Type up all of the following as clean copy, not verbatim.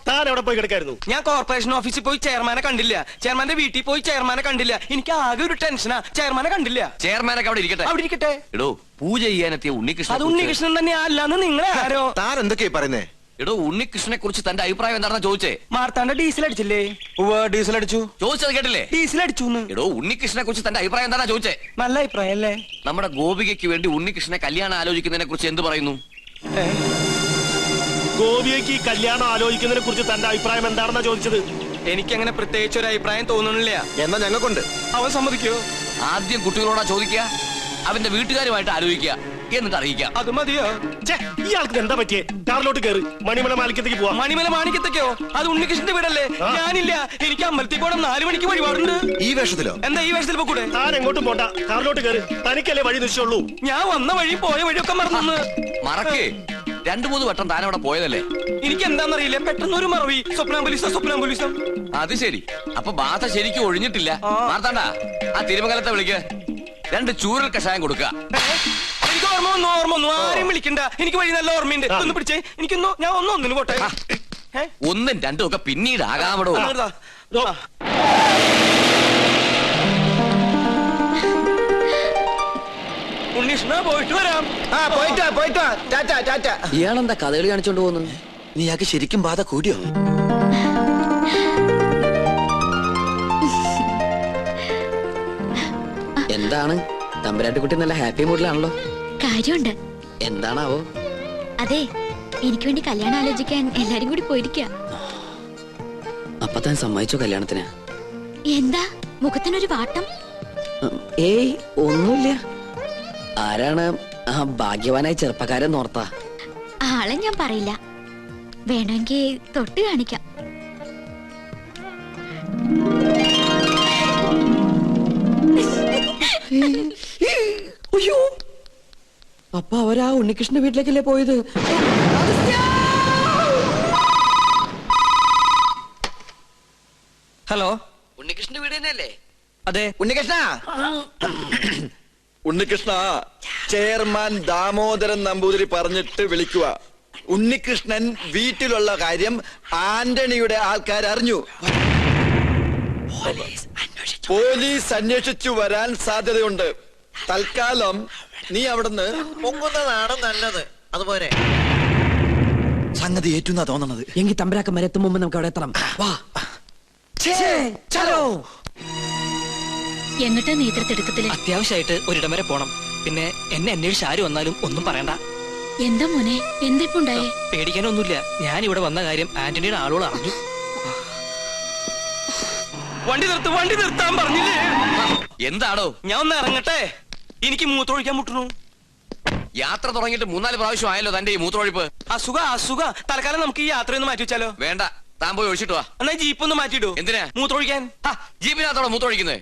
താൻ എവിടെ പോയി കിടക്കായിരുന്നു? ഞാൻ കോർപ്പറേഷൻ ഓഫീസിൽ പോയി ചെയർമാനെ കണ്ടില്ല, ചെയർമാന്റെ വീട്ടിൽ പോയി ചെയർമാനെ കണ്ടില്ല. എനിക്ക് ആകെ ഒരു ടെൻഷനാ, ചെയർമാനെ കണ്ടില്ല. ചെയർമാനൊക്കെ അവിടെ ഇരിക്കട്ടെ, അവിടെ ഇരിക്കട്ടെ. എടോ പൂജ ചെയ്യാനെത്തിയ ഉണ്ണികൃഷ്ണൻ, അത് ഉണ്ണികൃഷ്ണൻ തന്നെ അല്ലാന്ന് നിങ്ങളെ ആരോ? താൻ എന്തൊക്കെയാ പറയുന്നേ? എടോ ഉണ്ണികൃഷ്ണനെ കുറിച്ച് തന്റെ അഭിപ്രായം എന്താണെന്ന് ചോദിച്ചേ. മാർത്താണ്ട ഡീസൽ അടിച്ചില്ലേ? ഡീസൽ അടിച്ചു. ചോദിച്ചത് കേട്ടില്ലേ? ഡീസൽ അടിച്ചു. എടോ ഉണ്ണികൃഷ്ണനെ കുറിച്ച് തന്റെ അഭിപ്രായം എന്താണെന്നാ ചോദിച്ചേ. നല്ല അഭിപ്രായം അല്ലേ? നമ്മുടെ ഗോപികയ്ക്ക് വേണ്ടി ഉണ്ണികൃഷ്ണനെ കല്യാണം ആലോചിക്കുന്നതിനെ കുറിച്ച് എന്ത് പറയുന്നു? ഗോപിയയ്ക്ക് കല്യാണം ആലോചിക്കുന്നതിനെ കുറിച്ച് തന്റെ അഭിപ്രായം എന്താണെന്നാ ചോദിച്ചത്. എനിക്കങ്ങനെ പ്രത്യേകിച്ച് ഒരു അഭിപ്രായം തോന്നുന്നില്ല. എന്നാ ഞങ്ങൾക്കുണ്ട്. അവൻ സമ്മതിക്കോ? ആദ്യം കുട്ടികളോടാ ചോദിക്കുക, അവന്റെ വീട്ടുകാരുമായിട്ട് ആലോചിക്കുക, എന്നിട്ട് അറിയിക്കാം. അത് മതിയോ? ഇയാൾക്ക് എന്താ പറ്റിയേ? കാറിലോട്ട് കയറി മണിമല മാണിക്കത്തേക്ക് പോവാം. മണിമല മാണിക്കത്തേക്കോ? അത് ഉണ്ണികൃഷ്ണന്റെ വീടല്ലേ? ഞാനില്ല, എനിക്ക് അമ്പലത്തിൽ പോകണം, 4 മണിക്ക് വഴിപാടുണ്ട്. ഈ വേഷത്തിലോ? എന്താ ഈ വേഷത്തിൽ പോകൂടെ? താൻ എങ്ങോട്ടും പോണ്ട, കാറിലോട്ട് കയറി. തനിക്കല്ലേ വഴി നിശ്ചയുള്ളൂ. ഞാൻ വന്ന വഴി പോയ വഴിയൊക്കെ മറന്നു. മറക്കേ, 2-3 വട്ടം താൻ അവിടെ പോയതല്ലേ? എനിക്ക് എന്താന്നറിയില്ല, പെട്ടെന്ന് ഒരു മറവി. സ്വപ്നാംബുലിസം. അത് ശരി, അപ്പൊ ബാധ ശരിക്കും ഒഴിഞ്ഞിട്ടില്ല. മാർത്താണ്ട, ആ തിരുമംഗലത്തെ വിളിക്ക്, 2 ചൂരൽ കഷായം കൊടുക്ക. എനിക്ക് ഓർമ്മ വന്നു. ആരെയും വിളിക്കണ്ട, എനിക്ക് വഴി നല്ല ഓർമ്മയുണ്ട്. ഒന്ന് പിടിച്ചേ, എനിക്കൊന്നു, ഞാൻ ഒന്നിന് പോട്ടെ. 1ഉം 2ഉം ഒക്കെ പിന്നീട് ആകാമടോ. ഉണ്ണീഷ്ണ, പോയിട്ട് വരാം. പോയിട്ട് വാ. ഇയാളെന്താ കഥകളി കാണിച്ചോണ്ട് പോകുന്നു? നീ ആക്ക് ശരിക്കും ബാധ കൂടിയോ? എന്താണ് തമ്പുരാട്ടിക്കുട്ടി നല്ല ഹാപ്പി മൂഡിലാണല്ലോ? കാര്യമുണ്ട്. എന്താണാവോ? അതെ, എനിക്ക് വേണ്ടി കല്യാണം ആലോചിക്കാൻ എല്ലാരും കൂടി പോയിരിക്ക. അപ്പൊ താൻ സമ്മതിച്ചോ കല്യാണത്തിന്? എന്താ മുഖത്തിനൊരു വാട്ടം? ഏയ് ഒന്നുമില്ല. ആരാണ് ആ ഭാഗ്യവാനായ ചെറുപ്പക്കാരൻ ഓർത്താ? ആളെ ഞാൻ പറയില്ല, വേണമെങ്കിൽ തൊട്ട് കാണിക്കാം. അയ്യോ, അപ്പൊ അവരാ ഉണ്ണികൃഷ്ണന്റെ വീട്ടിലേക്കല്ലേ പോയത്? ഹലോ, ഉണ്ണികൃഷ്ണന്റെ വീട് തന്നെയല്ലേ? അതെ. ഉണ്ണികൃഷ്ണ, ചെയർമാൻ ദാമോദരൻ നമ്പൂതിരി പറഞ്ഞിട്ട് വിളിക്കുക. ഉണ്ണികൃഷ്ണൻ വീട്ടിലുള്ള കാര്യം ആന്റണിയുടെ ആൾക്കാർ അറിഞ്ഞു. പോലീസ് അന്വേഷിച്ചു വരാൻ സാധ്യതയുണ്ട്. തൽക്കാലം നീ അവിടുന്ന് പൊങ്ങുന്നതാണ് നല്ലത്. അതുപോലെ സംഗതി ഏറ്റുന്നാ തോന്നണത്. എങ്കിൽ തമ്പരാക്കന്മാർ എത്തും മുമ്പ് നമുക്ക് അവിടെ എത്തണം. വാ. എങ്ങട്ടാ നേതൃത്വത്തില്? അത്യാവശ്യമായിട്ട് ഒരിടം വരെ പോണം. പിന്നെ എന്നെ അന്വേഷിച്ച് ആര് വന്നാലും ഒന്നും പറയണ്ട. എന്താ മോനെ, എന്തിപ്പുണ്ടായേ? പേടിക്കാനൊന്നുമില്ല, ഞാൻ ഇവിടെ വന്ന കാര്യം ആന്റണിയുടെ ആളുകൾ അറിഞ്ഞു. വണ്ടി നിർത്താൻ പറഞ്ഞില്ലേ? എന്താണോ? ഞാൻ ഒന്ന് ഇറങ്ങട്ടെ, എനിക്ക് മൂത്രമൊഴിക്കാൻ മുട്ടുന്നു. യാത്ര തുടങ്ങിയിട്ട് 3-4 പ്രാവശ്യം ആയല്ലോ തന്റെ ഈ മൂത്രമൊഴിപ്പ്. അസുഖ. തൽക്കാലം നമുക്ക് ഈ യാത്രയൊന്ന് മാറ്റി വെച്ചാലോ? വേണ്ട, താൻ പോയി ഒഴിച്ചിട്ട് വാ. എന്നാ ജീപ്പ് ഒന്ന് മാറ്റിയിടൂ. എന്തിനാ? മൂത്രമൊഴിക്കാൻ. ജീപ്പിനകത്തോടെ മൂത്രമൊഴിക്കുന്നത്?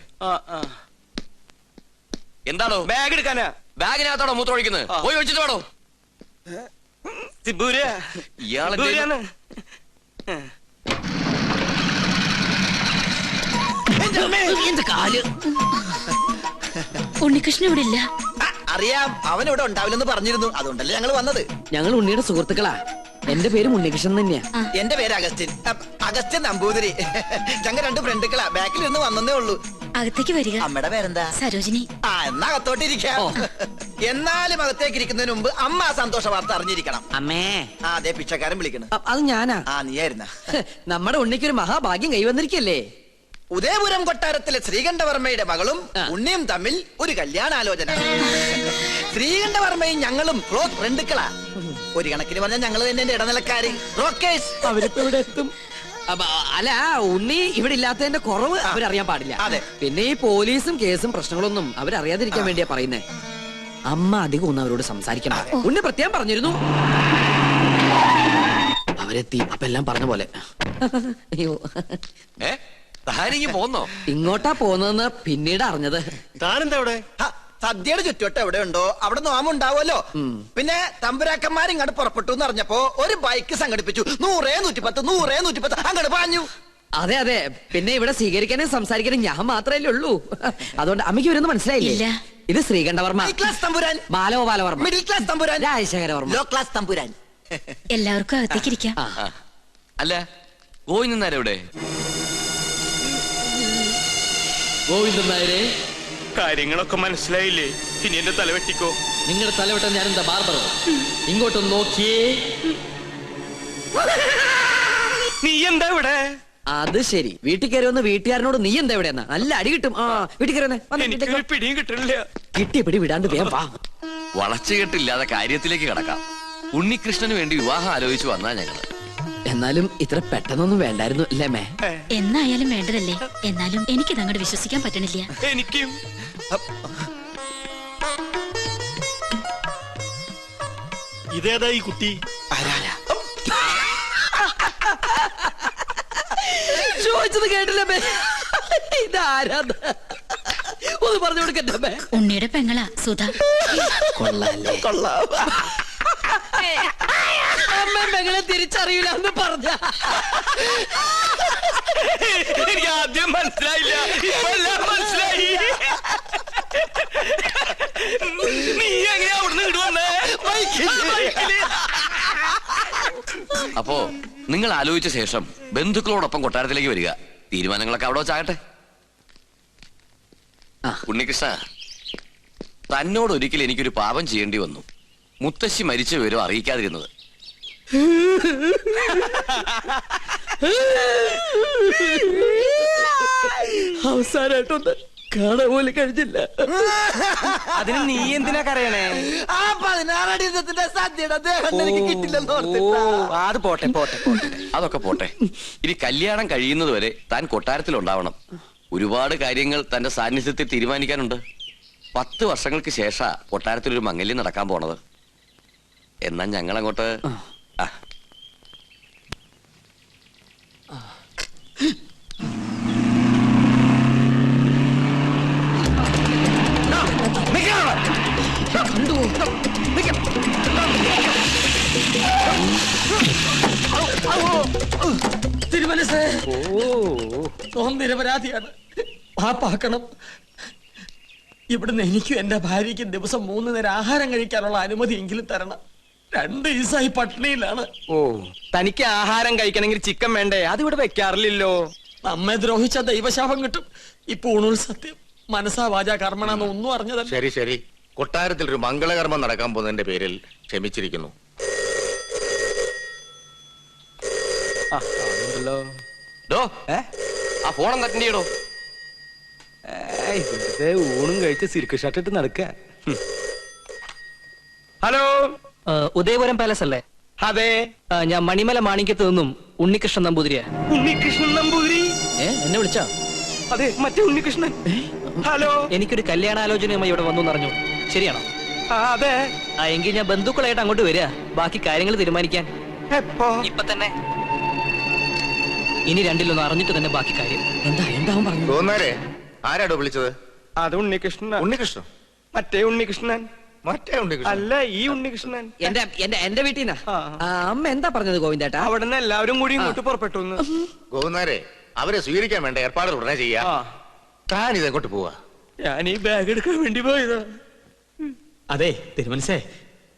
എന്താണോ? ബാഗ് എടുക്കാനാ. ബാഗിനകത്തോടെ മൂത്രമൊഴിക്കുന്നത്? പോയി ഒഴിച്ചിട്ട് വേണോ? ഇയാളെന്താണ്? ഉണ്ണികൃഷ്ണൻ ഇവിടെ ഇല്ല. അറിയാം, അവൻ ഇവിടെ ഉണ്ടാവില്ലെന്ന് പറഞ്ഞിരുന്നു. അതുകൊണ്ടല്ലേ ഞങ്ങൾ വന്നത്. ഞങ്ങൾ ഉണ്ണിയുടെ സുഹൃത്തുക്കളാ. എന്റെ പേര് ഉണ്ണികൃഷ്ണൻ തന്നെയാ. എന്റെ പേര് അഗസ്റ്റിൻ നമ്പൂതിരി. ഞങ്ങൾ 2 ഫ്രണ്ടുക്കളാ. ബാക്കിൽ നിന്ന് വന്നേ ഉള്ളൂ. അകത്തേക്ക് വരിക. അമ്മയുടെ പേരെന്താ? സരോജിനി. എന്നാ അകത്തോട്ടിരിക്കാം. എന്നാലും അകത്തേക്ക് ഇരിക്കുന്നതിന് മുമ്പ് അമ്മ ആ സന്തോഷ വാർത്ത അറിഞ്ഞിരിക്കണം. അമ്മേ. അതെ, പിച്ചക്കാരൻ വിളിക്കണം. അത് ഞാനാ. നീയായിരുന്ന? നമ്മുടെ ഉണ്ണിക്കൊരു മഹാഭാഗ്യം കൈവന്നിരിക്കല്ലേ? ഉദയപുരം കൊട്ടാരത്തിലെ ശ്രീകണ്ഠവർമ്മയുടെ മകളും ഉണ്ണിയും തമ്മിൽ ഒരു കല്യാണാലോചന. ശ്രീകണ്ഠവർമ്മയും ഞങ്ങളും ക്ലോസ് ഫ്രണ്ടുക്കളാ. ഒരു കണക്കിന് പറഞ്ഞാൽ ഞങ്ങൾ തന്നെ എന്റെ ഇടനിലക്കാര്. അവരിപ്പോ ഇവിടെ എത്തും. അല്ല, ഉണ്ണി ഇവിടെ ഇല്ലാത്തതിന്റെ കുറവ് അവരറിയാൻ പാടില്ല. അതെ. പിന്നെ ഈ പോലീസും കേസും പ്രശ്നങ്ങളൊന്നും അവരറിയാതിരിക്കാൻ വേണ്ടിയാ പറയുന്നേ. അമ്മ അധികം ഒന്നും അവരോട് സംസാരിക്കണം. ഉണ്ണി പ്രത്യേകം പറഞ്ഞിരുന്നു. അവരെത്തി. അപ്പൊ എല്ലാം പറഞ്ഞ പോലെ. അയ്യോ, പോന്നോ? ഇങ്ങോട്ടാ പോന്നെന്ന് പിന്നീട് അറിഞ്ഞത്. താനെന്താ ഇവിടെ? സദ്യയുടെ ചുറ്റുവട്ടം എവിടെ ഉണ്ടോ അവിടെ നോമുണ്ടാവുമല്ലോ. പിന്നെ തമ്പുരാക്കന്മാർ ഇങ്ങോട്ട് പുറപ്പെട്ടു എന്ന് അറിഞ്ഞപ്പോ ഒരു ബൈക്ക് സംഘടിപ്പിച്ചു. 100-110 അങ്ങോട്ട് പാഞ്ഞു. അതെ. പിന്നെ ഇവിടെ സ്വീകരിക്കാനും സംസാരിക്കാനും ഞാൻ മാത്രമല്ലേ ഉള്ളൂ. അതുകൊണ്ട് അമ്മയ്ക്ക് ഇവരൊന്നും മനസ്സിലായില്ല. ഇത് ശ്രീകണ്ഠവർമ്മ, ക്ലാസ് തമ്പുരാൻ. ബാലഗോപാലവർമ്മ, മിഡിൽ ക്ലാസ് തമ്പുരാൻ. രാജശേഖരവർമ്മ, ലോ ക്ലാസ് തമ്പുരാൻ. എല്ലാവർക്കും അകത്തേക്ക് ഇരിക്കാം. അല്ല ഗോവിന്ദൻ നായർ എവിടെ? ഗോവിന്ദൻ നായരെ, കാര്യങ്ങളൊക്കെ മനസ്സിലായില്ലേ? ഇനി എന്റെ തല വെട്ടിക്കോ. നിങ്ങളുടെ തലവട്ടം ഞാനെന്താ ബാർബറോ? ഇങ്ങോട്ടൊന്ന് നോക്കിയേ. നീ എന്താ ഇവിടെ? അത് ശരി, വീട്ടിൽ കയറി വന്ന് വീട്ടുകാരനോട് നീ എന്താ ഇവിടെ? നല്ല അടി കിട്ടും. ആ വീട്ടിൽ കയറി എനിക്കൊരു പിടിയും കിട്ടണില്ല. കിട്ടിയ പിടി വിടാണ്ട് വേഗം വാ. വളച്ചുകെട്ടില്ലാതെ കാര്യത്തിലേക്ക് കടക്കാം. ഉണ്ണികൃഷ്ണന് വേണ്ടി വിവാഹം ആലോചിച്ചു വന്നാ ഞങ്ങള്. എന്നാലും ഇത്ര പെട്ടെന്നൊന്നും വേണ്ടായിരുന്നു അല്ലേ മേ? എന്നായാലും വേണ്ടതല്ലേ. എന്നാലും എനിക്കിത് അങ്ങോട്ട് വിശ്വസിക്കാൻ പറ്റണില്ല. എനിക്കും. ഇതേതാ ഈ കുട്ടി? ചോദിച്ചത് കേട്ടില്ല മേ. ഇതാരാന്ന് ഒന്ന് പറഞ്ഞു കൊടുക്കട്ടെ മേ. ഉണ്ണിയുടെ പെങ്ങളാ സുധ. കൊള്ളാല്ലേ? അമ്മ പെങ്ങളെ തിരിച്ചറിയില്ല എന്ന് പറഞ്ഞ എനിക്ക് ആദ്യം മനസ്സിലായില്ല, ഇപ്പൊ എല്ലാം മനസ്സിലായി. നീ എങ്ങനെയാ അവിടുന്ന് ഇടുവന്നേ? അപ്പോ നിങ്ങൾ ആലോചിച്ച ശേഷം ബന്ധുക്കളോടൊപ്പം കൊട്ടാരത്തിലേക്ക് വരിക. തീരുമാനങ്ങളൊക്കെ അവിടെ വെച്ചാകട്ടെ. ഉണ്ണികൃഷ്ണ, തന്നോട് ഒരിക്കൽ എനിക്കൊരു പാപം ചെയ്യേണ്ടി വന്നു. മുത്തശ്ശി മരിച്ച വിവരം അറിയിക്കാതിരുന്നത്. അവസാനായിട്ടൊന്ന് കാണാൻ പോലും കഴിഞ്ഞില്ല. അതിന് നീ എന്തിനാ കരയണേ? ആ 16 അടി സാധ്യത എനിക്ക് കിട്ടില്ലെന്ന് ഓർത്തിട്ടാ. അത് പോട്ടെ പോട്ടെ പോട്ടെ. അതൊക്കെ പോട്ടെ. ഇനി കല്യാണം കഴിയുന്നത് വരെ താൻ കൊട്ടാരത്തിൽ ഉണ്ടാവണം. ഒരുപാട് കാര്യങ്ങൾ തന്റെ സാന്നിധ്യത്തിൽ തീരുമാനിക്കാനുണ്ട്. 10 വർഷങ്ങൾക്ക് ശേഷാ കൊട്ടാരത്തിൽ ഒരു മംഗല്യം നടക്കാൻ പോണത്. എന്നാ ഞങ്ങളങ്ങോട്ട് തിരുമനസ് നിരപരാധിയാണ്. പാപ്പാക്കണം. ഇവിടുന്ന് എനിക്കും എന്റെ ഭാര്യയ്ക്കും ദിവസം 3 നേരം ആഹാരം കഴിക്കാനുള്ള അനുമതി എങ്കിലും തരണം. 2 ദിവസമായി പട്ടിണിയിലാണ്. ഓ, തനിക്ക് ആഹാരം കഴിക്കണമെങ്കിൽ ചിക്കൻ വേണ്ടേ? അതിവിടെ വെക്കാറില്ലല്ലോ. നമ്മെ ദ്രോഹിച്ച ദൈവശാപം കിട്ടും. ഇപ്പൊ ഊണുൽ സത്യം മനസ്സാ വാചാ കർമ്മണെന്ന് ഒന്നും അറിഞ്ഞതല്ല. ശരി ശരി, കൊട്ടാരത്തിൽ ഒരു മംഗളകർമ്മം നടക്കാൻ പോകുന്നതിന്റെ പേരിൽ ക്ഷമിച്ചിരിക്കുന്നു. ആ ഫോണം കട്ടിന്റെ ചെയ്യടോ. ഊണും കഴിച്ച് സിൽക്ക് ഷർട്ട് ഇട്ട് നടക്ക. ഹലോ, ഉദയപുരം പാലസ് അല്ലേ? അതെ. ഞാൻ മണിമല മാണിക്യത്ത് നിന്നും ഉണ്ണികൃഷ്ണൻ നമ്പൂതിരിയാ. ഉണ്ണികൃഷ്ണൻ നമ്പൂതിരി? എന്നെ വിളിച്ചോ? അതെ, മറ്റേ ഉണ്ണികൃഷ്ണൻ. ഹലോ, എനിക്കൊരു കല്യാണാലോചനയുമായി ഇവിടെ വന്നു അറിഞ്ഞു. ശരിയാണോ? അതെ. എങ്കിൽ ഞാൻ ബന്ധുക്കളായിട്ട് അങ്ങോട്ട് വരിക, ബാക്കി കാര്യങ്ങൾ തീരുമാനിക്കാൻ. എപ്പോ? ഇപ്പൊ തന്നെ. ഇനി രണ്ടിലൊന്ന് അറിഞ്ഞിട്ട് തന്നെ ബാക്കി കാര്യം. എന്താ പറഞ്ഞു? തോന്നാരെ ആരാടോ വിളിച്ചത്? അത് ഉണ്ണികൃഷ്ണൻ. ഉണ്ണികൃഷ്ണൻ? മറ്റേ ഉണ്ണികൃഷ്ണൻ മറ്റേ ഉണ്ണികൃഷ്ണൻ അല്ല, ഈ ഉണ്ണികൃഷ്ണൻ. എന്റെ വീട്ടിൽ നിന്നാ. അമ്മ എന്താ പറഞ്ഞത് ഗോവിന്ദേട്ടാ? അവിടെ നിന്ന് എല്ലാവരും കൂടി ഇങ്ങോട്ട് പുറപ്പെട്ടു. ഗോവുന്നാരെ അവരെ സ്വീകരിക്കാൻ വേണ്ട ഏർപ്പാടുകൾ ഉടനെ ചെയ്യാ. താൻ ഇതെങ്ങോട്ട് പോവാ? ഞാൻ ഈ ബാഗ് എടുക്കാൻ വേണ്ടി പോയതാ. അതെ തിരുമനസേ,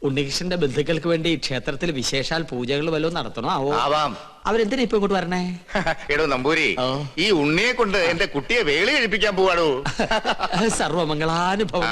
ഉണ്ണികൃഷ്ണന്റെ ബന്ധുക്കൾക്ക് വേണ്ടി ക്ഷേത്രത്തിൽ വിശേഷാൽ പൂജകൾ വല്ലതും നടത്തണോ? ആവാം. അവരെന്തിനാ ഇപ്പൊ ഇങ്ങോട്ട് വരണേ? എടോ നമ്പൂരി, ഈ ഉണ്ണിയെ കൊണ്ട് എന്റെ കുട്ടിയെ വേളി കഴിപ്പിക്കാൻ പോവാടോ. സർവമംഗളാനുഭവം.